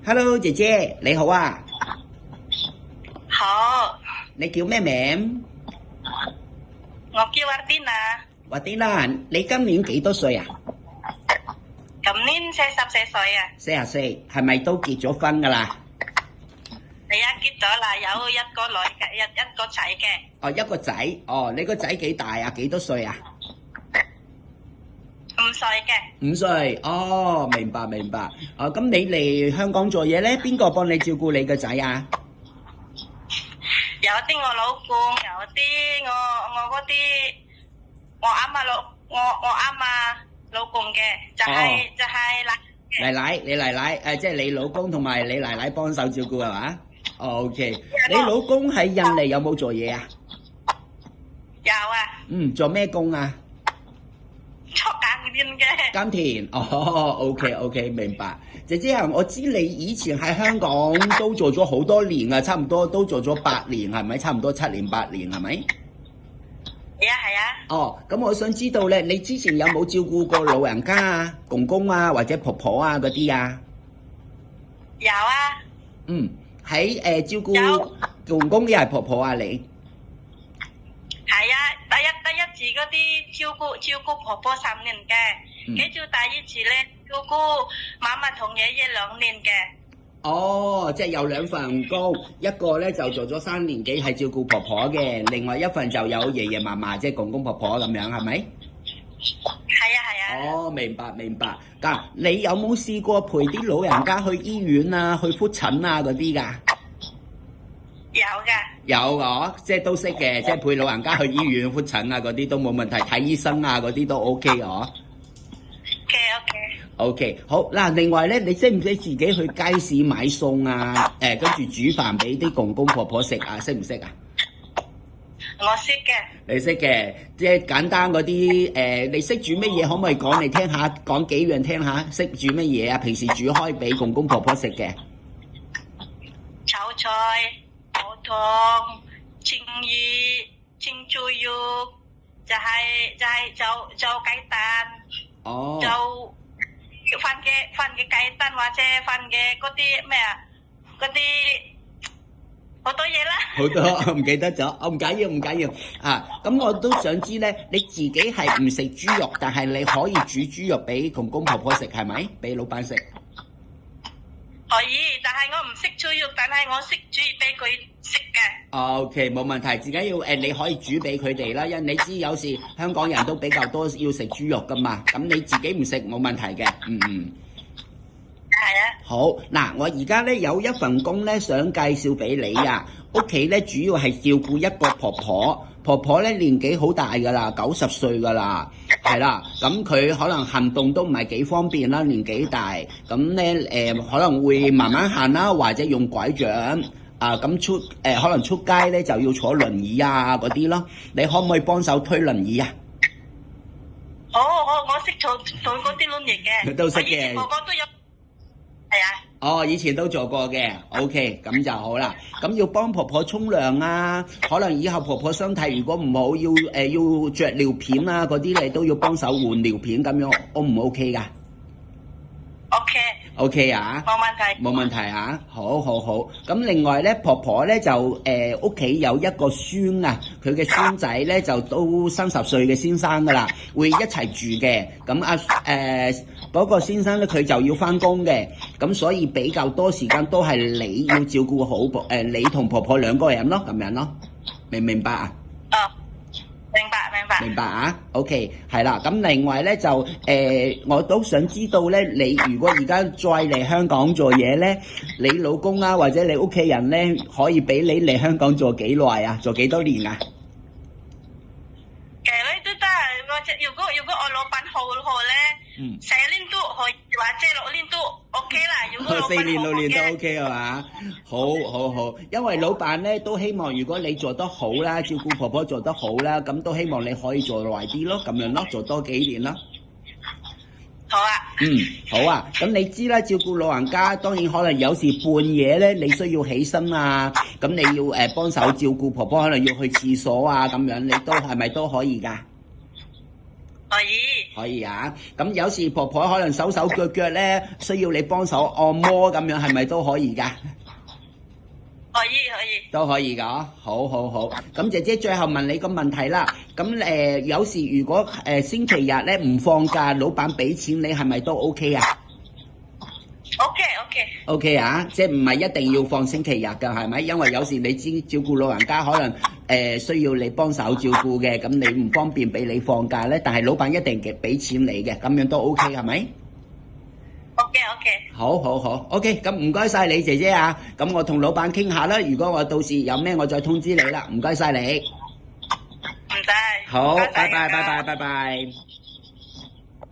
Hello， 姐姐你好啊，好，你叫咩名？我叫阿丁啊，華啲啦，你今年幾多歲啊？今年44歲啊， 40歲，係咪都結咗婚㗎啦？係啊，結咗啦，有一個女嘅，一個仔嘅，哦，一個仔，哦，你個仔幾大啊？幾多歲啊5歲嘅， ？5歲，哦，明白明白。哦，咁你嚟香港做嘢咧，邊個幫你照顧你個仔啊？有啲我老公，有啲我嗰啲我啱啊老公嘅，就係奶奶，你奶奶，即係你老公同埋你奶奶幫手照顧係嘛？哦，OK，你老公喺印尼有冇做嘢啊？有啊，做咩工啊？出耕田嘅，耕田，哦，OK，明白。姐姐啊，我知你以前喺香港都做咗好多年啊，差唔多都做咗8年，係咪？差唔多7年8年，係咪？係啊，哦，咁我想知道咧，你之前有冇照顧過老人家啊、公公啊或者婆婆啊嗰啲啊？有啊，喺照顧公公亦係婆婆啊你？係啊，第一次嗰啲照顧婆婆3年嘅，跟住第二次咧照顧媽媽同爺爺2年嘅。哦，即係有2份工，一個咧就做咗3年幾係照顧婆婆嘅，另外一份就有爺爺嫲嫲即係公公婆婆咁樣，係咪？係啊。哦，明白。嗱，你有冇試過陪啲老人家去醫院啊、去覆診啊嗰啲㗎？有㗎。有我，即係都識嘅，即係陪老人家去醫院覆診啊嗰啲都冇問題，睇醫生啊嗰啲都 OK 嘅嗬。OK， 好嗱。另外咧，你識唔識自己去街市買餸啊？跟住煮飯俾啲公公婆婆食啊？識唔識啊？我識嘅。你識嘅，即係簡單嗰啲你識煮乜嘢？可唔可以講嚟聽下？講幾樣聽下？識煮乜嘢啊？平時煮開俾公公婆婆食嘅？炒菜、煲湯、蒸魚、蒸豬肉，就係就雞蛋。哦。就飯嘅雞蛋或者飯嘅嗰啲咩啊？嗰啲好多嘢啦。好多唔記得咗，唔緊要啊！咁我都想知咧，你自己係唔食豬肉，但係你可以煮豬肉俾公公婆婆食，係咪？俾老闆食？可以，但係我唔識豬肉，但係我識煮俾佢食嘅。OK， 冇問題，自己要你可以煮俾佢哋啦，因為你知有時香港人都比較多要食豬肉噶嘛，咁你自己唔食冇問題嘅，係啊。好嗱，我而家咧有一份工咧想介紹俾你啊，屋企咧主要係照顧一個婆婆，婆婆咧年紀好大噶啦，90歲噶啦，係啦，咁佢可能行動都唔係幾方便啦，年紀大，咁咧可能會慢慢行啦，或者用拐杖啊，咁可能出街咧就要坐輪椅啊嗰啲咯，你可唔可以幫手推輪椅啊？我識做嗰啲輪椅嘅，都識嘅。我都有。係啊。哦，以前都做過嘅 ，OK， 咁就好啦。咁要幫婆婆沖涼啊，可能以後婆婆身體如果唔好，要着尿片啊嗰啲，你都要幫手換尿片咁樣，O 唔 OK 噶 ？OK 啊，冇問題啊，好。咁另外咧，婆婆咧就屋企有一個孫啊，佢嘅孫仔咧就都30歲嘅先生噶啦，會一齊住嘅。咁嗰個先生咧佢就要返工嘅，咁所以比較多時間都係你要照顧好你同婆婆2個人咯，咁樣咯，明唔明白啊？明白啊 ，OK， 係啦。咁另外咧就我都想知道咧，你如果而家再嚟香港做嘢咧，你老公啊或者你屋企人咧，可以俾你嚟香港做幾耐啊？做幾多年啊？如果我老闆好咧，4年都可以，或者6年都 OK 啦。如果4年6年都 OK 係嘛？好，因為老闆咧都希望如果你做得好啦，照顧婆婆做得好啦，咁都希望你可以做耐啲咯，咁樣咯，做多幾年咯。好啊。好啊。咁你知啦，照顧老人家當然可能有時半夜咧，你需要起身啊，咁你要幫手照顧婆婆，可能要去廁所啊，咁樣你都係咪都可以㗎？可以。可以啊。咁有時婆婆可能手腳腳咧，需要你幫手按摩咁樣，係咪都可以㗎？可以。都可以㗎，好。咁姐姐最後問你個問題啦。咁有時如果星期日咧唔放假，老闆俾錢你係咪都 OK 啊？OK。OK 啊，即係唔係一定要放星期日㗎，係咪？因為有時你知照顧老人家可能需要你幫手照顧嘅，咁你唔方便俾你放假咧，但係老闆一定嘅俾錢你嘅，咁樣都 OK 係咪？OK。好，OK，咁唔該晒你姐姐啊，咁我同老闆傾下啦，如果我到時有咩我再通知你啦，唔該晒你。唔使。好，拜拜。